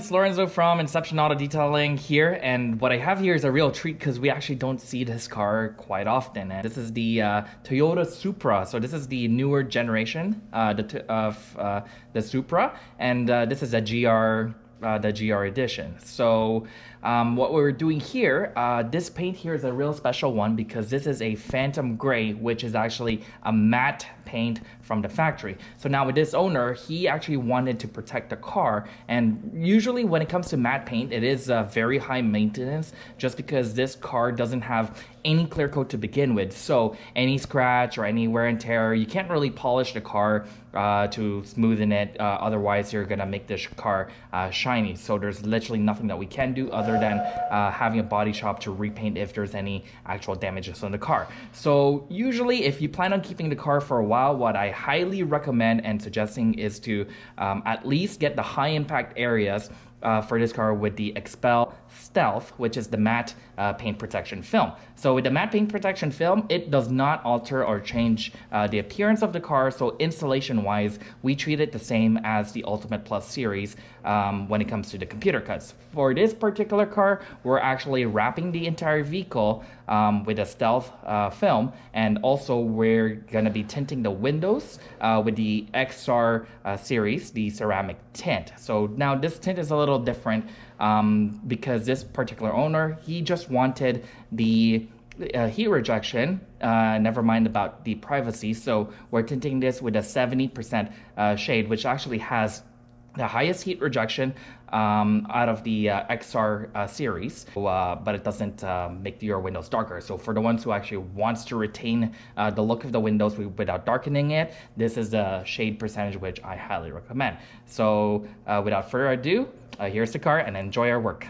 it's Lorenzo from Inception Auto Detailing here, and what I have here is a real treat because we actually don't see this car quite often. And this is the Toyota Supra. So this is the newer generation of the Supra, and this is a the GR Edition. So what we're doing here, this paint here is a real special one because this is a Phantom Gray, which is actually a matte paint from the factory. So now with this owner, he actually wanted to protect the car, and usually when it comes to matte paint, it is very high maintenance just because this car doesn't have any clear coat to begin with. So any scratch or any wear and tear, you can't really polish the car to smoothen it, otherwise you're gonna make this car shiny. So there's literally nothing that we can do other than having a body shop to repaint if there's any actual damages on the car. So usually if you plan on keeping the car for a while, what I highly recommend and suggesting is to at least get the high impact areas for this car with the XPEL Stealth, which is the matte paint protection film. So with the matte paint protection film, it does not alter or change the appearance of the car. So installation wise, we treat it the same as the Ultimate Plus series when it comes to the computer cuts. For this particular car, we're actually wrapping the entire vehicle with a Stealth film, and also we're gonna be tinting the windows with the XR series, the ceramic tint. So now this tint is a little different because this particular owner, he just wanted the heat rejection, never mind about the privacy. So we're tinting this with a 70% shade, which actually has the highest heat rejection out of the XR series, but it doesn't make your windows darker. So for the ones who actually wants to retain the look of the windows without darkening it, this is the shade percentage which I highly recommend. So without further ado, here's the car and enjoy our work.